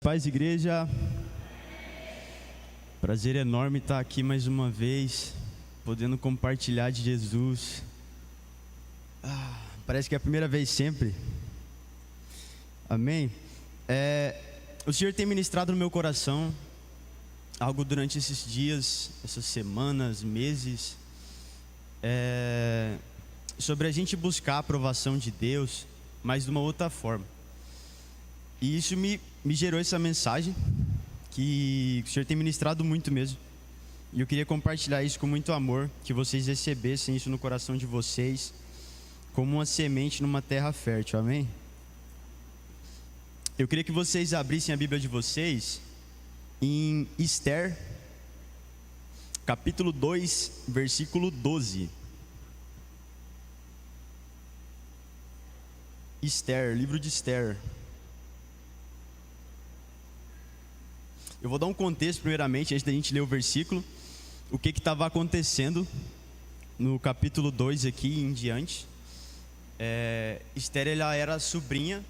Paz, igreja. Prazer enorme estar aqui mais uma vez, podendo compartilhar de Jesus. Parece que é a primeira vez sempre. Amém. O Senhor tem ministrado no meu coração algo durante esses dias, essas semanas, meses, sobre a gente buscar a aprovação de Deus, mas de uma outra forma. E isso me gerou essa mensagem que o Senhor tem ministrado muito mesmo. E eu queria compartilhar isso com muito amor, que vocês recebessem isso no coração de vocês, como uma semente numa terra fértil, amém? Eu queria que vocês abrissem a Bíblia de vocês em Esther, capítulo 2, versículo 12. Esther, livro de Esther. Eu vou dar um contexto primeiramente, antes da gente ler o versículo, o que estava acontecendo no capítulo 2 aqui em diante. Esther, ela era sobrinha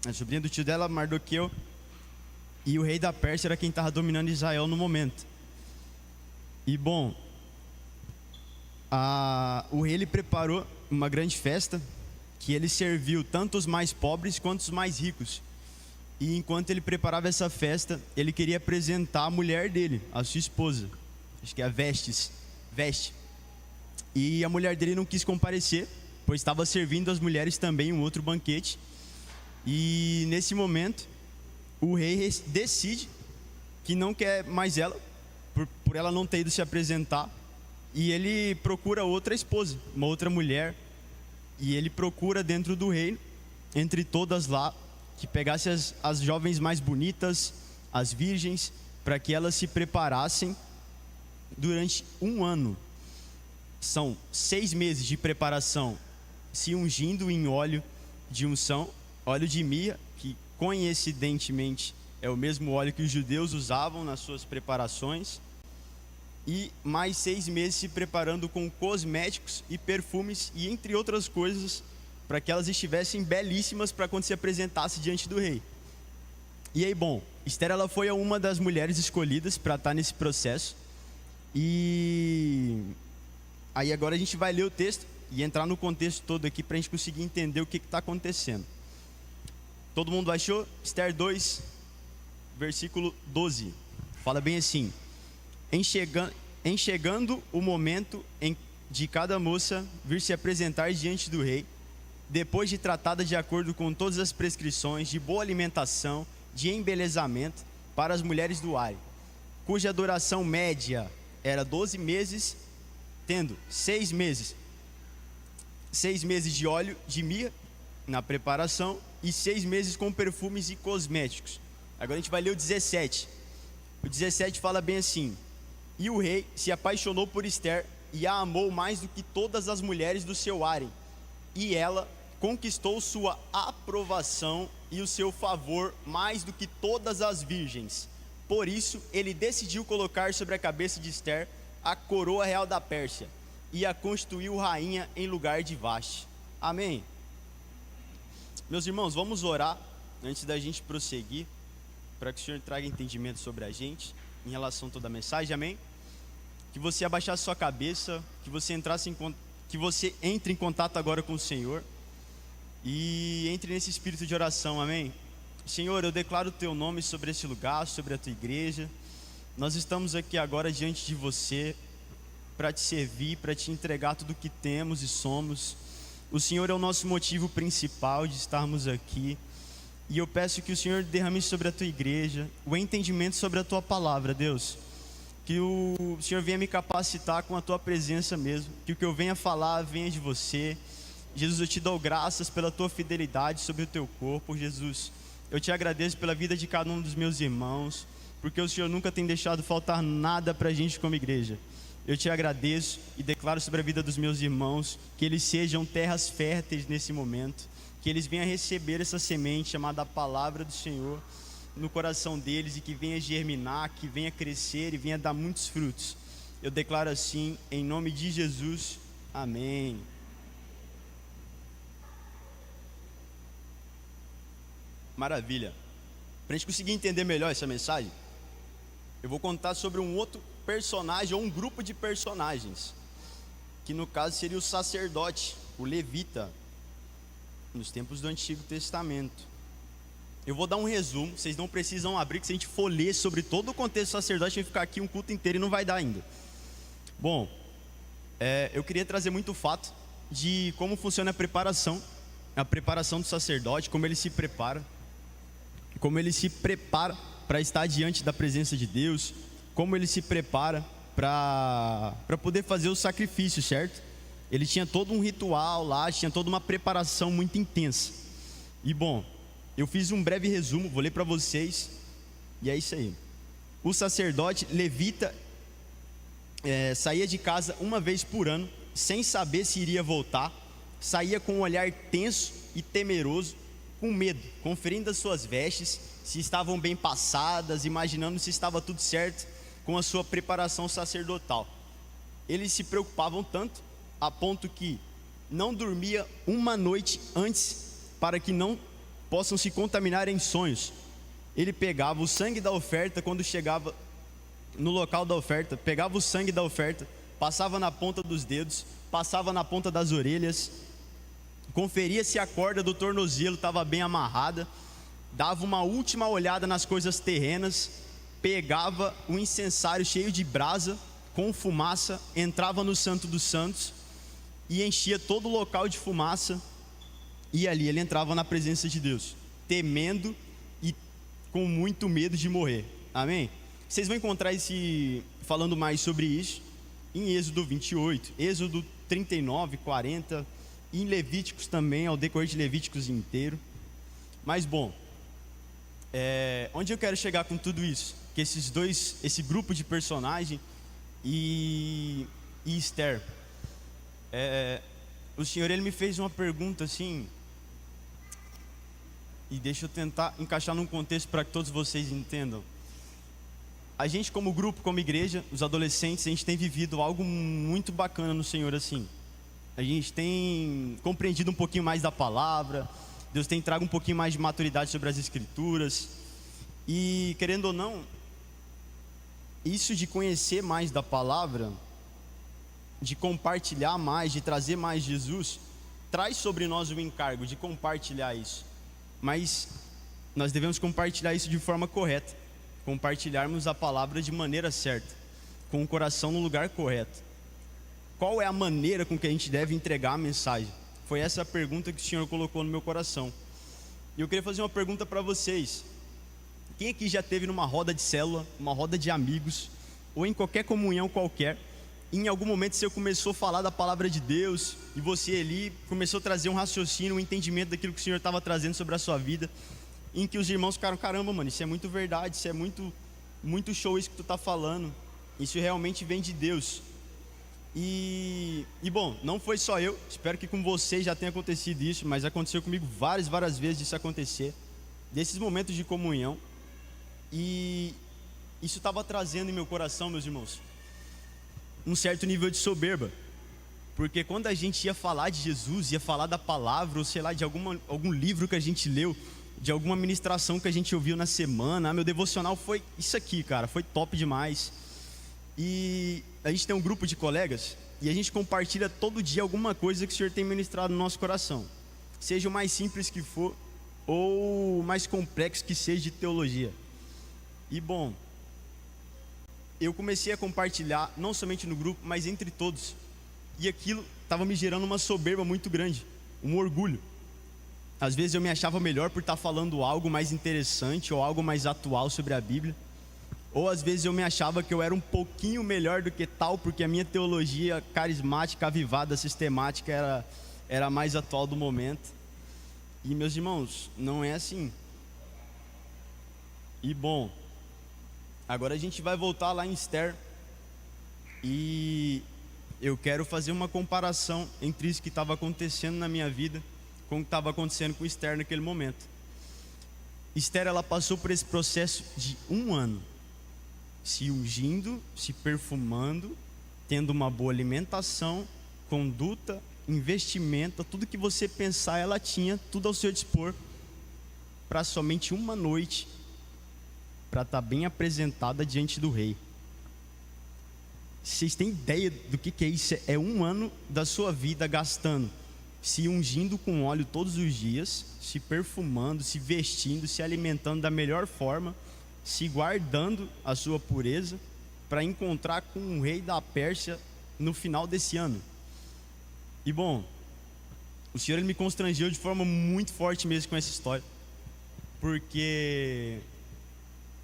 a sobrinha do tio dela, Mardoqueu, e o rei da Pérsia era quem estava dominando Israel no momento. E bom, o rei ele preparou uma grande festa, que ele serviu tanto os mais pobres quanto os mais ricos. E enquanto ele preparava essa festa, ele queria apresentar a mulher dele, a sua esposa, acho que é a Veste. E a mulher dele não quis comparecer, pois estava servindo as mulheres também um outro banquete. E nesse momento, o rei decide que não quer mais ela, por ela não ter ido se apresentar. E ele procura outra esposa, uma outra mulher. E ele procura dentro do reino, entre todas lá, que pegasse as jovens mais bonitas, as virgens, para que elas se preparassem durante um ano. São 6 meses de preparação, se ungindo em óleo de unção, óleo de mirra, que coincidentemente é o mesmo óleo que os judeus usavam nas suas preparações, e mais 6 meses se preparando com cosméticos e perfumes, e entre outras coisas, para que elas estivessem belíssimas para quando se apresentasse diante do rei. E aí, bom, Esther, ela foi uma das mulheres escolhidas para estar nesse processo. E aí agora a gente vai ler o texto e entrar no contexto todo aqui para a gente conseguir entender o que está acontecendo. Todo mundo achou? Esther 2, versículo 12. Fala bem assim: em chegando o momento de cada moça vir se apresentar diante do rei, depois de tratada de acordo com todas as prescrições de boa alimentação, de embelezamento para as mulheres do Ari, cuja duração média era 12 meses, tendo 6 meses de óleo de mirra na preparação e 6 meses com perfumes e cosméticos. Agora a gente vai ler o 17. O 17 fala bem assim: e o rei se apaixonou por Esther e a amou mais do que todas as mulheres do seu harém, e ela conquistou sua aprovação e o seu favor mais do que todas as virgens. Por isso, ele decidiu colocar sobre a cabeça de Esther a coroa real da Pérsia e a constituiu rainha em lugar de Vaste. Amém. Meus irmãos, vamos orar antes da gente prosseguir, para que o Senhor traga entendimento sobre a gente em relação a toda a mensagem. Amém. Que você abaixasse sua cabeça, que você entre em contato agora com o Senhor e entre nesse espírito de oração, amém? Senhor, eu declaro o teu nome sobre esse lugar, sobre a tua igreja. Nós estamos aqui agora diante de você para te servir, para te entregar tudo o que temos e somos. O Senhor é o nosso motivo principal de estarmos aqui, e eu peço que o Senhor derrame sobre a tua igreja o entendimento sobre a tua palavra, Deus. Que o Senhor venha me capacitar com a tua presença mesmo, que o que eu venha falar venha de você. Jesus, eu te dou graças pela tua fidelidade sobre o teu corpo, Jesus. Eu te agradeço pela vida de cada um dos meus irmãos, porque o Senhor nunca tem deixado faltar nada para a gente como igreja. Eu te agradeço e declaro sobre a vida dos meus irmãos que eles sejam terras férteis nesse momento, que eles venham receber essa semente chamada palavra do Senhor no coração deles e que venha germinar, que venha crescer e venha dar muitos frutos. Eu declaro assim, em nome de Jesus, amém. Maravilha. Para a gente conseguir entender melhor essa mensagem, eu vou contar sobre um outro personagem ou um grupo de personagens, que no caso seria o sacerdote, o levita, nos tempos do Antigo Testamento. Eu vou dar um resumo, vocês não precisam abrir, que se a gente for ler sobre todo o contexto do sacerdote, vai ficar aqui um culto inteiro e não vai dar ainda. Bom, eu queria trazer muito o fato de como funciona a preparação do sacerdote, como ele se prepara para estar diante da presença de Deus, como ele se prepara para poder fazer o sacrifício, certo? Ele tinha todo um ritual lá, tinha toda uma preparação muito intensa. E bom, eu fiz um breve resumo, vou ler para vocês, e é isso aí. O sacerdote levita saía de casa uma vez por ano, sem saber se iria voltar, saía com um olhar tenso e temeroso, com medo, conferindo as suas vestes, se estavam bem passadas, imaginando se estava tudo certo com a sua preparação sacerdotal. Eles se preocupavam tanto, a ponto que não dormia uma noite antes, para que não possam se contaminar em sonhos. Ele pegava o sangue da oferta quando chegava no local da oferta, pegava o sangue da oferta, passava na ponta dos dedos, passava na ponta das orelhas, conferia se a corda do tornozelo estava bem amarrada, dava uma última olhada nas coisas terrenas, pegava um incensário cheio de brasa, com fumaça, entrava no Santo dos Santos e enchia todo o local de fumaça, e ali ele entrava na presença de Deus, temendo e com muito medo de morrer. Amém? Vocês vão encontrar falando mais sobre isso em Êxodo 28, Êxodo 39, 40, e em Levíticos também, ao decorrer de Levíticos inteiro. Mas bom, onde eu quero chegar com tudo isso? Que esse grupo de personagem e Esther, o Senhor ele me fez uma pergunta assim, e deixa eu tentar encaixar num contexto para que todos vocês entendam. A gente como grupo, como igreja, os adolescentes, a gente tem vivido algo muito bacana no Senhor assim. A gente tem compreendido um pouquinho mais da palavra, Deus tem trago um pouquinho mais de maturidade sobre as escrituras. E querendo ou não, isso de conhecer mais da palavra, de compartilhar mais, de trazer mais Jesus, traz sobre nós o encargo de compartilhar isso. Mas nós devemos compartilhar isso de forma correta, compartilharmos a palavra de maneira certa, com o coração no lugar correto. Qual é a maneira com que a gente deve entregar a mensagem? Foi essa a pergunta que o Senhor colocou no meu coração. E eu queria fazer uma pergunta para vocês. Quem aqui já esteve numa roda de célula, uma roda de amigos, ou em qualquer comunhão qualquer, e em algum momento você começou a falar da palavra de Deus, e você ali começou a trazer um raciocínio, um entendimento daquilo que o Senhor estava trazendo sobre a sua vida, em que os irmãos ficaram, caramba mano, isso é muito verdade, isso é muito show isso que tu está falando, isso realmente vem de Deus. E bom, não foi só eu, espero que com vocês já tenha acontecido isso, mas aconteceu comigo várias vezes disso acontecer, desses momentos de comunhão, e isso estava trazendo em meu coração, meus irmãos, um certo nível de soberba, porque quando a gente ia falar de Jesus, ia falar da palavra, ou sei lá, de algum livro que a gente leu, de alguma ministração que a gente ouviu na semana, meu devocional foi isso aqui, cara, foi top demais. E a gente tem um grupo de colegas e a gente compartilha todo dia alguma coisa que o Senhor tem ministrado no nosso coração, seja o mais simples que for ou o mais complexo que seja de teologia. E bom, eu comecei a compartilhar não somente no grupo, mas entre todos, e aquilo estava me gerando uma soberba muito grande, um orgulho. Às vezes eu me achava melhor por estar falando algo mais interessante ou algo mais atual sobre a Bíblia, ou às vezes eu me achava que eu era um pouquinho melhor do que tal, porque a minha teologia carismática, avivada, sistemática era a mais atual do momento. E meus irmãos, não é assim. E bom, agora a gente vai voltar lá em Esther, e eu quero fazer uma comparação entre isso que estava acontecendo na minha vida com o que estava acontecendo com Esther naquele momento. Esther, ela passou por esse processo de 1 ano, se ungindo, se perfumando, tendo uma boa alimentação, conduta, investimento, tudo que você pensar ela tinha, tudo ao seu dispor. para somente uma noite, para estar bem apresentada diante do rei. Vocês têm ideia do que é isso? É um ano da sua vida gastando, se ungindo com óleo todos os dias, se perfumando, se vestindo, se alimentando da melhor forma, se guardando a sua pureza, para encontrar com o rei da Pérsia no final desse ano. E bom, o Senhor ele me constrangeu de forma muito forte mesmo com essa história, porque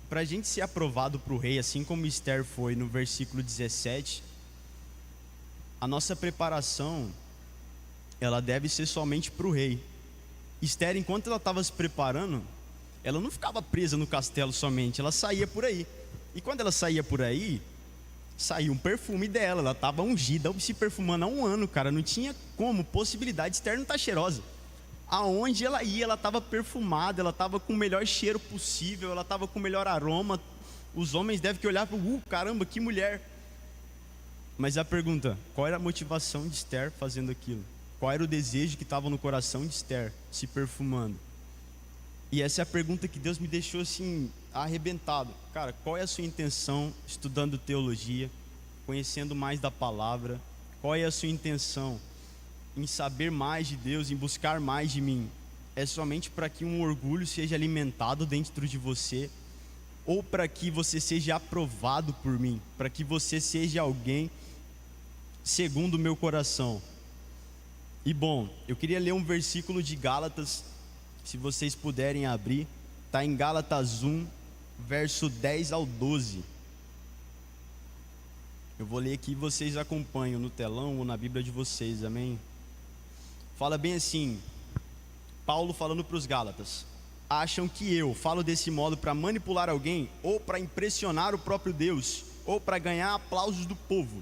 para a gente ser aprovado para o rei, assim como Esther foi no versículo 17, a nossa preparação, ela deve ser somente para o rei. Esther, enquanto ela estava se preparando, ela não ficava presa no castelo somente, ela saía por aí. E quando ela saía por aí, saiu um perfume dela, ela estava ungida, se perfumando há um ano, cara, não tinha como, possibilidade. Esther não está cheirosa. Aonde ela ia, ela estava perfumada, ela estava com o melhor cheiro possível, ela estava com o melhor aroma. Os homens devem que olhar para caramba, que mulher. Mas a pergunta, qual era a motivação de Esther fazendo aquilo? Qual era o desejo que estava no coração de Esther, se perfumando? E essa é a pergunta que Deus me deixou assim, arrebentado. Cara, qual é a sua intenção estudando teologia, conhecendo mais da palavra? Qual é a sua intenção em saber mais de Deus, em buscar mais de mim? É somente para que um orgulho seja alimentado dentro de você, ou para que você seja aprovado por mim, para que você seja alguém segundo o meu coração? E bom, eu queria ler um versículo de Gálatas, se vocês puderem abrir, está em Gálatas 1, verso 10 ao 12. Eu vou ler aqui e vocês acompanham no telão ou na Bíblia de vocês, amém? Fala bem assim, Paulo falando para os Gálatas: acham que eu falo desse modo para manipular alguém, ou para impressionar o próprio Deus, ou para ganhar aplausos do povo?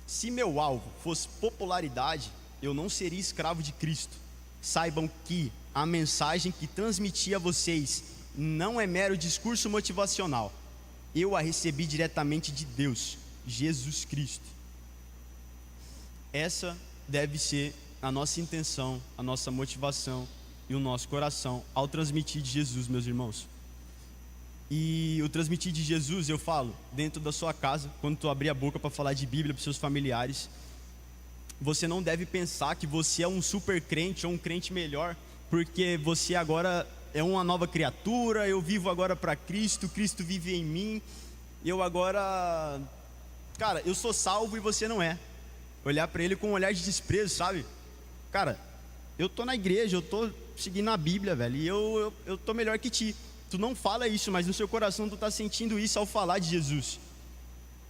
Se meu alvo fosse popularidade, eu não seria escravo de Cristo. Saibam que a mensagem que transmiti a vocês não é mero discurso motivacional. Eu a recebi diretamente de Deus, Jesus Cristo. Essa deve ser a nossa intenção, a nossa motivação e o nosso coração ao transmitir de Jesus, meus irmãos. E o transmitir de Jesus, eu falo, dentro da sua casa, quando tu abrir a boca para falar de Bíblia para os seus familiares, você não deve pensar que você é um super crente ou um crente melhor, porque você agora é uma nova criatura, eu vivo agora para Cristo, Cristo vive em mim, eu agora, cara, eu sou salvo e você não é. Olhar para ele com um olhar de desprezo, sabe? Cara, eu tô na igreja, eu tô seguindo a Bíblia, velho, e eu tô melhor que ti. Tu não fala isso, mas no seu coração tu tá sentindo isso ao falar de Jesus.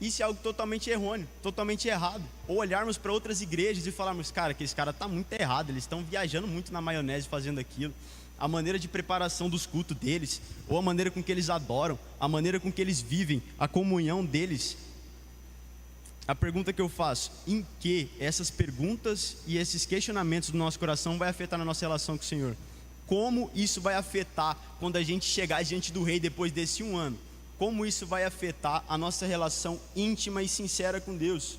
Isso é algo totalmente errôneo, totalmente errado. Ou olharmos para outras igrejas e falarmos: cara, que esse cara tá muito errado, eles estão viajando muito na maionese fazendo aquilo. A maneira de preparação dos cultos deles, ou a maneira com que eles adoram, a maneira com que eles vivem, a comunhão deles. A pergunta que eu faço: em que essas perguntas e esses questionamentos do nosso coração vai afetar na nossa relação com o Senhor? Como isso vai afetar quando a gente chegar diante do rei depois desse um ano? Como isso vai afetar a nossa relação íntima e sincera com Deus?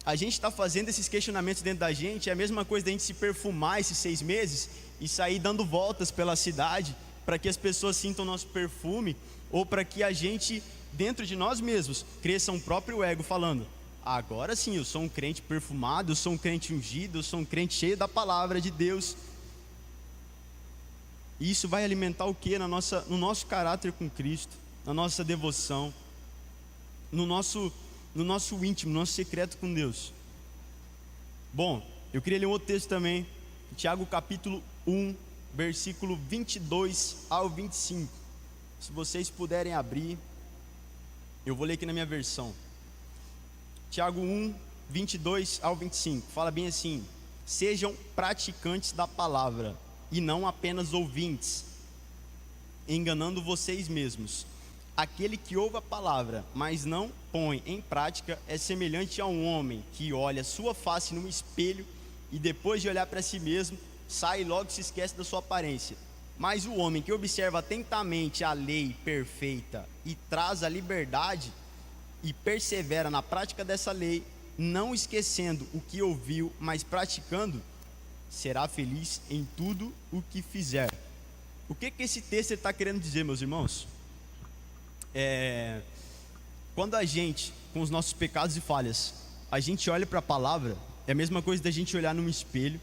A gente está fazendo esses questionamentos dentro da gente, é a mesma coisa da gente se perfumar esses 6 meses e sair dando voltas pela cidade para que as pessoas sintam nosso perfume, ou para que a gente, dentro de nós mesmos, cresça um próprio ego falando: agora sim, eu sou um crente perfumado, eu sou um crente ungido, eu sou um crente cheio da palavra de Deus. E isso vai alimentar o que? No nosso caráter com Cristo, na nossa devoção, no nosso íntimo, no nosso secreto com Deus. Bom, eu queria ler um outro texto também, Tiago capítulo 1, versículo 22 ao 25. Se vocês puderem abrir, eu vou ler aqui na minha versão. Tiago 1, 22 ao 25, fala bem assim: sejam praticantes da palavra e não apenas ouvintes, enganando vocês mesmos. Aquele que ouve a palavra, mas não põe em prática, é semelhante a um homem que olha sua face num espelho e depois de olhar para si mesmo, sai e logo se esquece da sua aparência. Mas o homem que observa atentamente a lei perfeita e traz a liberdade e persevera na prática dessa lei, não esquecendo o que ouviu, mas praticando, será feliz em tudo o que fizer. O que esse texto está querendo dizer, meus irmãos? Quando a gente, com os nossos pecados e falhas, a gente olha para a palavra, é a mesma coisa da gente olhar num espelho.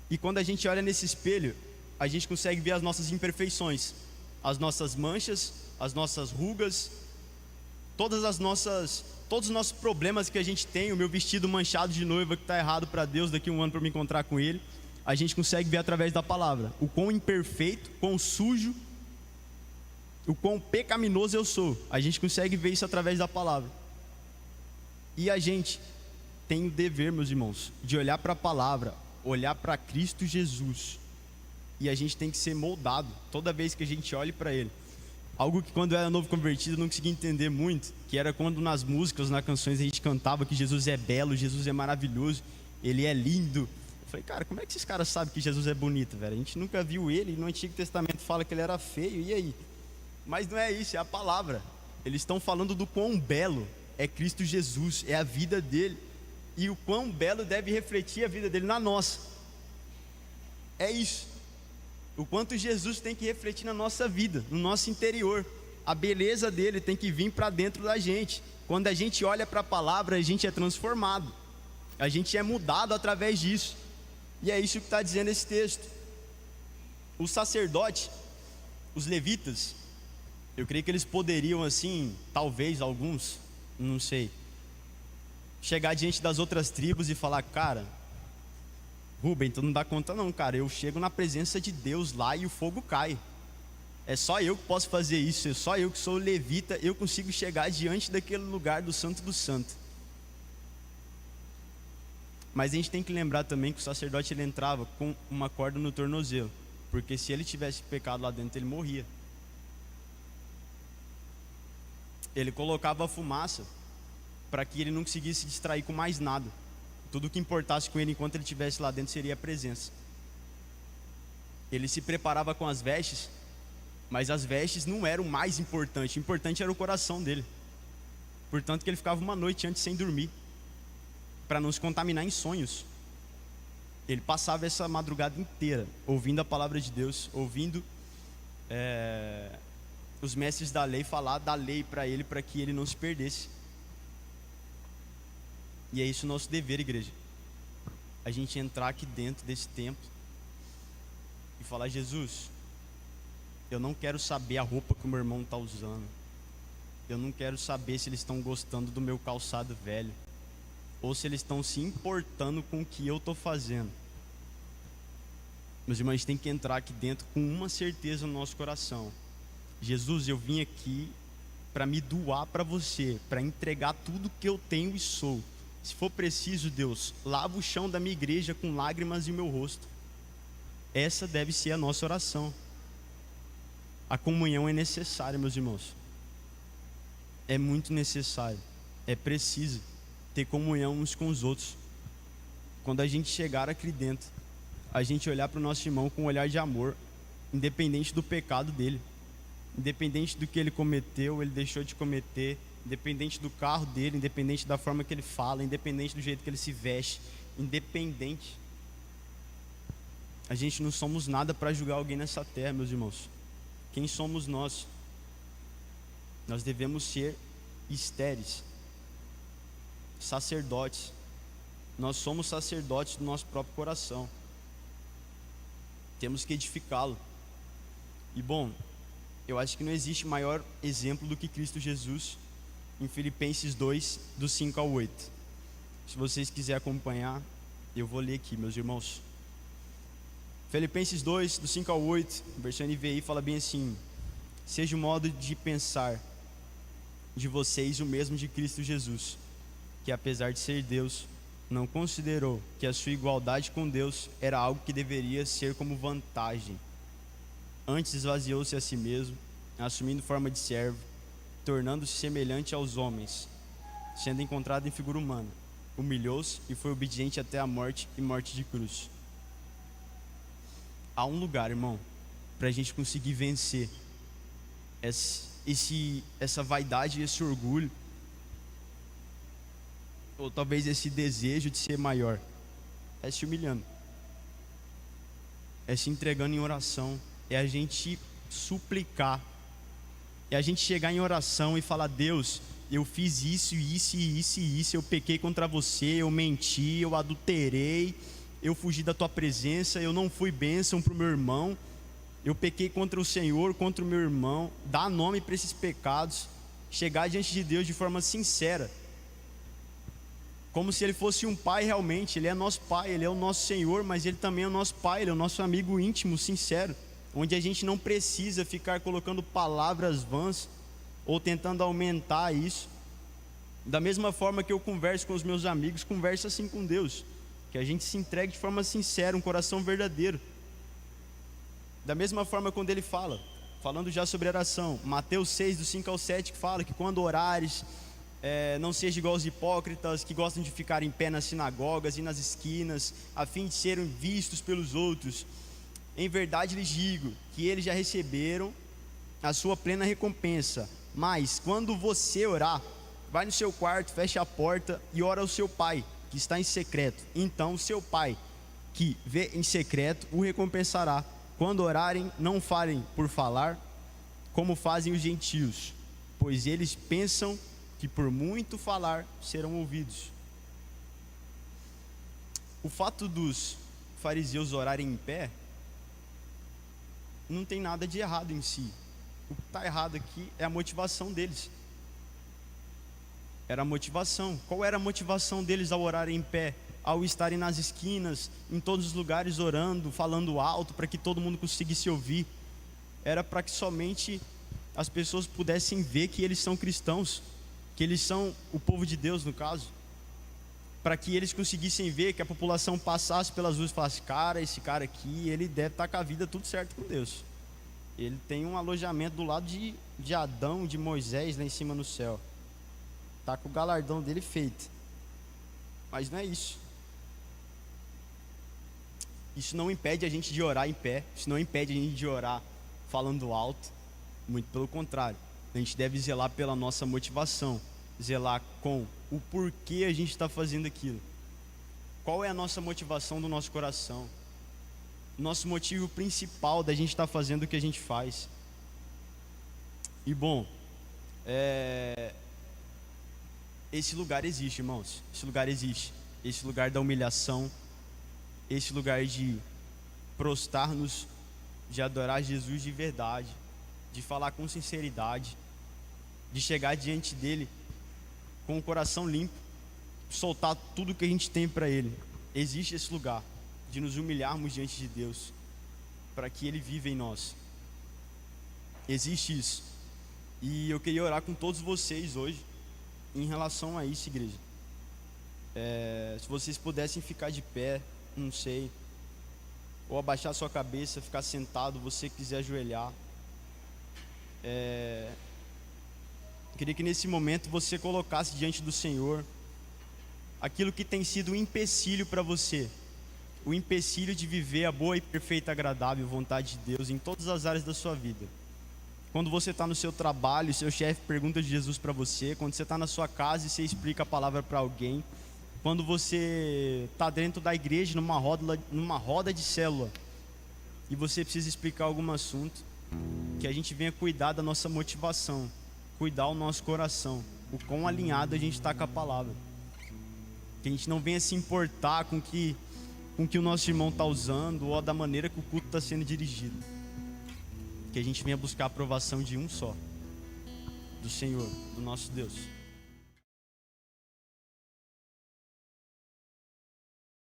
E quando a gente olha nesse espelho, a gente consegue ver as nossas imperfeições, as nossas manchas, as nossas rugas, todos os nossos problemas que a gente tem. O meu vestido manchado de noiva que está errado para Deus daqui a um ano para me encontrar com Ele, a gente consegue ver através da palavra o quão imperfeito, quão sujo, o quão pecaminoso eu sou. A gente consegue ver isso através da palavra. E a gente tem o dever, meus irmãos, de olhar para a palavra, olhar para Cristo Jesus, e a gente tem que ser moldado toda vez que a gente olhe para Ele. Algo que quando eu era novo convertido eu não conseguia entender muito, que era quando nas músicas, nas canções a gente cantava que Jesus é belo, Jesus é maravilhoso, Ele é lindo. Eu falei, cara, como é que esses caras sabem que Jesus é bonito, velho? A gente nunca viu Ele, no Antigo Testamento fala que Ele era feio, e aí? Mas não é isso, é a palavra. Eles estão falando do quão belo é Cristo Jesus, é a vida dele, e o quão belo deve refletir a vida dele na nossa. É isso. O quanto Jesus tem que refletir na nossa vida, no nosso interior. A beleza dele tem que vir para dentro da gente. Quando a gente olha para a palavra, a gente é transformado, a gente é mudado através disso. E é isso que está dizendo esse texto. O sacerdote, os levitas, eu creio que eles poderiam assim, talvez alguns, não sei, chegar diante das outras tribos e falar, cara, Rubem, tu não dá conta não, cara, eu chego na presença de Deus lá e o fogo cai. É só eu que posso fazer isso, é só eu que sou levita, eu consigo chegar diante daquele lugar do santo do santo. Mas a gente tem que lembrar também que o sacerdote ele entrava com uma corda no tornozelo, porque se ele tivesse pecado lá dentro, ele morria. Ele colocava a fumaça para que ele não conseguisse se distrair com mais nada. Tudo que importasse com ele enquanto ele estivesse lá dentro seria a presença. Ele se preparava com as vestes, mas as vestes não eram o mais importante. O importante era o coração dele. Portanto que ele ficava uma noite antes sem dormir, para não se contaminar em sonhos. Ele passava essa madrugada inteira ouvindo a palavra de Deus, ouvindo os mestres da lei falar da lei para ele, para que ele não se perdesse. E é isso o nosso dever, igreja. A gente entrar aqui dentro desse templo e falar, Jesus, eu não quero saber a roupa que o meu irmão está usando. Eu não quero saber se eles estão gostando do meu calçado velho, ou se eles estão se importando com o que eu estou fazendo. Meus irmãos, a gente tem que entrar aqui dentro com uma certeza no nosso coração. Jesus, eu vim aqui para me doar para você, para entregar tudo que eu tenho e sou. Se for preciso, Deus, lava o chão da minha igreja com lágrimas em meu rosto. Essa deve ser a nossa oração. A comunhão é necessária, meus irmãos. É muito necessário. É preciso ter comunhão uns com os outros. Quando a gente chegar aqui dentro, a gente olhar para o nosso irmão com um olhar de amor, independente do pecado dele, independente do que ele cometeu, ele deixou de cometer, independente do carro dele, independente da forma que ele fala, independente do jeito que ele se veste, independente. A gente não somos nada para julgar alguém nessa terra, meus irmãos. Quem somos nós? Nós devemos ser estéreis, sacerdotes. Nós somos sacerdotes do nosso próprio coração. Temos que edificá-lo. E bom, eu acho que não existe maior exemplo do que Cristo Jesus em Filipenses 2, do 5 ao 8. Se vocês quiserem acompanhar, eu vou ler aqui, meus irmãos. Filipenses 2, do 5 ao 8, versão NVI, fala bem assim: seja o modo de pensar de vocês o mesmo de Cristo Jesus, que apesar de ser Deus, não considerou que a sua igualdade com Deus era algo que deveria ser como vantagem. Antes esvaziou-se a si mesmo, assumindo forma de servo, tornando-se semelhante aos homens. Sendo encontrado em figura humana, humilhou-se e foi obediente até a morte e morte de cruz. Há um lugar, irmão, para a gente conseguir vencer essa vaidade e esse orgulho, ou talvez esse desejo de ser maior, é se humilhando. é se entregando em oração, é a gente suplicar, é a gente chegar em oração e falar: Deus, eu fiz isso, isso, isso e isso, eu pequei contra você, eu menti, eu adulterei, eu fugi da tua presença, eu não fui bênção para o meu irmão, eu pequei contra o Senhor, contra o meu irmão. Dá nome para esses pecados, chegar diante de Deus de forma sincera, como se Ele fosse um pai realmente. Ele é nosso pai, Ele é o nosso Senhor, mas Ele também é o nosso pai, Ele é o nosso amigo íntimo, sincero, onde a gente não precisa ficar colocando palavras vãs ou tentando aumentar isso. Da mesma forma que eu converso com os meus amigos, converso assim com Deus, que a gente se entregue de forma sincera, um coração verdadeiro. Da mesma forma quando Ele fala, falando já sobre oração, Mateus 6, do 5 ao 7, que fala que quando orares, não seja igual aos hipócritas, que gostam de ficar em pé nas sinagogas e nas esquinas, a fim de serem vistos pelos outros. Em verdade lhes digo que eles já receberam a sua plena recompensa. Mas quando você orar, vai no seu quarto, fecha a porta e ora ao seu pai, que está em secreto. Então o seu pai, que vê em secreto, o recompensará. Quando orarem, não falem por falar, como fazem os gentios, pois eles pensam que por muito falar serão ouvidos. O fato dos fariseus orarem em pé não tem nada de errado em si. O que está errado aqui é a motivação deles. Era a motivação. Qual era a motivação deles ao orarem em pé? Ao estarem nas esquinas, em todos os lugares orando, falando alto, para que todo mundo conseguisse ouvir? Era para que somente as pessoas pudessem ver que eles são cristãos, que eles são o povo de Deus, no caso. Para que eles conseguissem ver, que a população passasse pelas ruas e falasse: cara, esse cara aqui, ele deve estar com a vida tudo certo com Deus. Ele tem um alojamento do lado de Adão, de Moisés, lá em cima no céu. Está com o galardão dele feito. Mas não é isso. Isso não impede a gente de orar em pé. Isso não impede a gente de orar falando alto. Muito pelo contrário. A gente deve zelar pela nossa motivação. Zelar com o porquê a gente está fazendo aquilo. Qual é a nossa motivação do nosso coração? Nosso motivo principal da gente estar fazendo o que a gente faz. E bom, esse lugar existe, irmãos. Esse lugar existe. Esse lugar da humilhação, esse lugar de prostrar-nos, de adorar Jesus de verdade, de falar com sinceridade, de chegar diante dele com o coração limpo, soltar tudo que a gente tem para ele. Existe esse lugar de nos humilharmos diante de Deus, para que ele viva em nós. Existe isso. E eu queria orar com todos vocês hoje em relação a isso, igreja. Se vocês pudessem ficar de pé, não sei, ou abaixar sua cabeça, ficar sentado, você quiser ajoelhar. Queria que nesse momento você colocasse diante do Senhor aquilo que tem sido um empecilho para você, o empecilho de viver a boa e perfeita, agradável vontade de Deus em todas as áreas da sua vida. Quando você está no seu trabalho, seu chefe pergunta de Jesus para você. Quando você está na sua casa e você explica a palavra para alguém. Quando você está dentro da igreja, numa roda de célula, e você precisa explicar algum assunto, que a gente venha cuidar da nossa motivação, cuidar o nosso coração, o quão alinhado a gente está com a palavra. Que a gente não venha se importar com que o nosso irmão está usando, ou da maneira que o culto está sendo dirigido. Que a gente venha buscar a aprovação de um só, do Senhor, do nosso Deus.